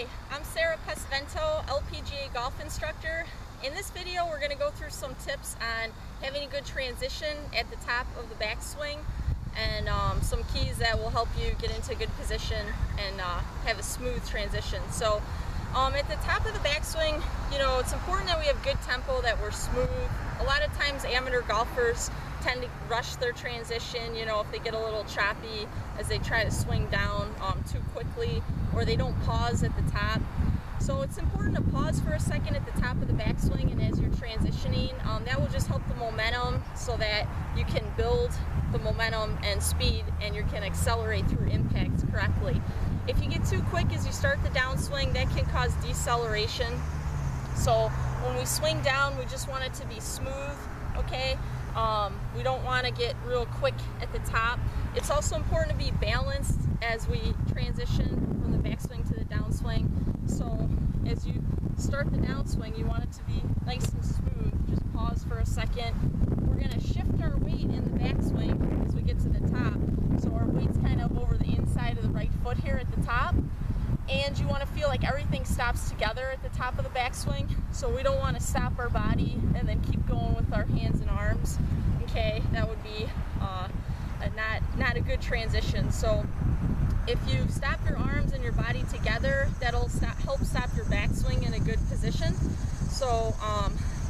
Hi, I'm Sarah Pesavento, LPGA golf instructor. In this video, we're going to go through some tips on having a good transition at the top of the backswing and some keys that will help you get into a good position and have a smooth transition. So at the top of the backswing, it's important that we have good tempo, that we're smooth. A lot of times amateur golfers tend to rush their transition, if they get a little choppy as they try to swing down too quickly, or they don't pause at the top. So it's important to pause for a second at the top of the backswing, and as you're transitioning, that will just help the momentum so that you can build the momentum and speed and you can accelerate through impacts correctly. If you get too quick as you start the downswing, that can cause deceleration. So when we swing down, we just want it to be smooth, okay? We don't want to get real quick at the top. It's also important to be balanced as we transition from the backswing to the downswing. So as you start the downswing, you want it to be nice and smooth. Just pause for a second. We're going to shift our weight in the backswing as we get to the top. So our weight's kind of over the inside of the right foot here at the top. And you want to feel like everything stops together at the top of the backswing. So we don't want to stop our body and then keep going with our hands and arms. Okay, that would be not a good transition. So if you stop your arms and your body together, that'll help stop your backswing in a good position. So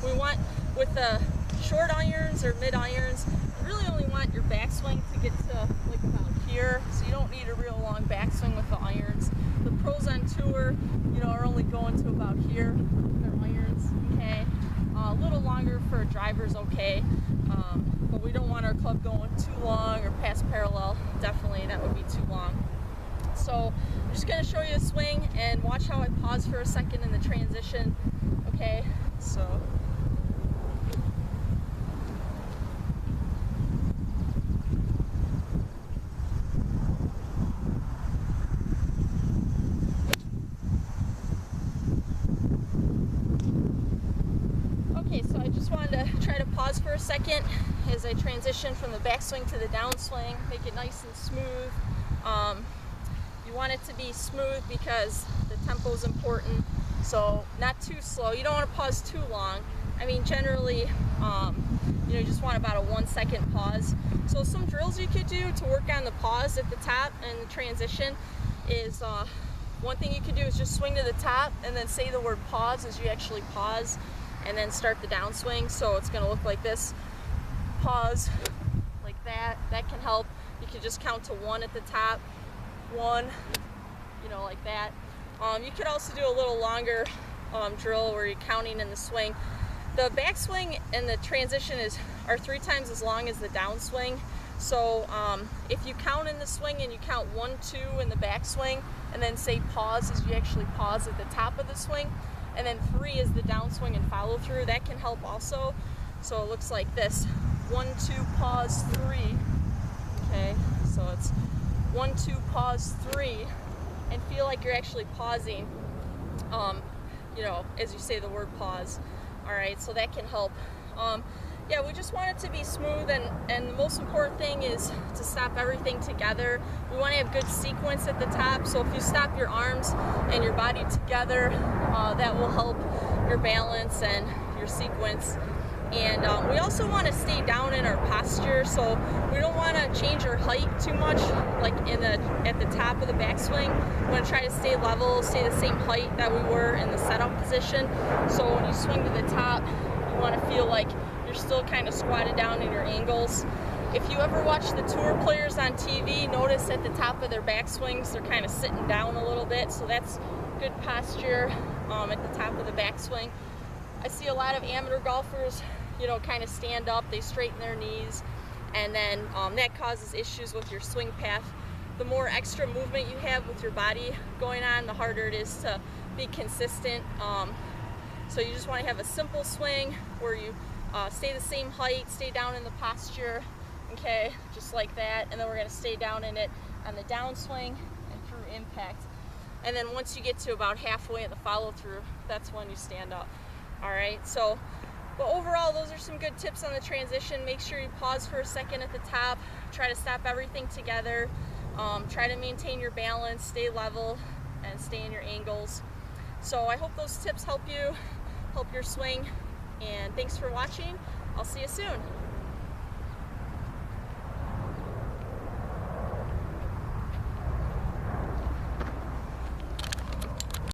we want, with the short irons or mid irons, you really only want your backswing to get to like about here. So you don't need a real long backswing with the irons. The pros on tour, are only going to about here with their irons, okay? A little longer for a driver's okay, but we don't want our club going too long or past parallel. Definitely, that would be too long. So I'm just going to show you a swing and watch how I pause for a second in the transition, okay? So. So I just wanted to try to pause for a second as I transition from the backswing to the downswing, make it nice and smooth. You want it to be smooth because the tempo is important, so not too slow. You don't want to pause too long. I mean, generally, you just want about a 1 second pause. So some drills you could do to work on the pause at the top and the transition is, one thing you could do is just swing to the top and then say the word pause as you actually pause, and then start the downswing. So it's going to look like this. Pause, like that. That can help. You can just count to 1 at the top. 1, like that. You could also do a little longer drill where you're counting in the swing. The backswing and the transition are 3 times as long as the downswing. So if you count in the swing and you count 1, 2 in the backswing, and then say pause as you actually pause at the top of the swing, and then 3 is the downswing and follow through, that can help also. So it looks like this: 1, 2, pause, 3. Okay, so it's 1, 2, pause, 3, and feel like you're actually pausing, as you say the word pause. All right, so that can help. Yeah, we just want it to be smooth, and the most important thing is to stop everything together. We want to have good sequence at the top, so if you stop your arms and your body together, that will help your balance and your sequence. And we also want to stay down in our posture, so we don't want to change our height too much, like at the top of the backswing. We want to try to stay level, stay the same height that we were in the setup position. So when you swing to the top, you want to feel like you're still kind of squatted down in your angles. If you ever watch the tour players on TV, notice at the top of their backswings, they're kind of sitting down a little bit, so that's good posture at the top of the backswing. I see a lot of amateur golfers, kind of stand up, they straighten their knees, and then that causes issues with your swing path. The more extra movement you have with your body going on, the harder it is to be consistent. So you just want to have a simple swing where you stay the same height, stay down in the posture, okay, just like that, and then we're going to stay down in it on the downswing and through impact. And then once you get to about halfway at the follow through, that's when you stand up. All right, so, but overall, those are some good tips on the transition. Make sure you pause for a second at the top, try to stop everything together, try to maintain your balance, stay level, and stay in your angles. So I hope those tips help you, help your swing, and thanks for watching. I'll see you soon.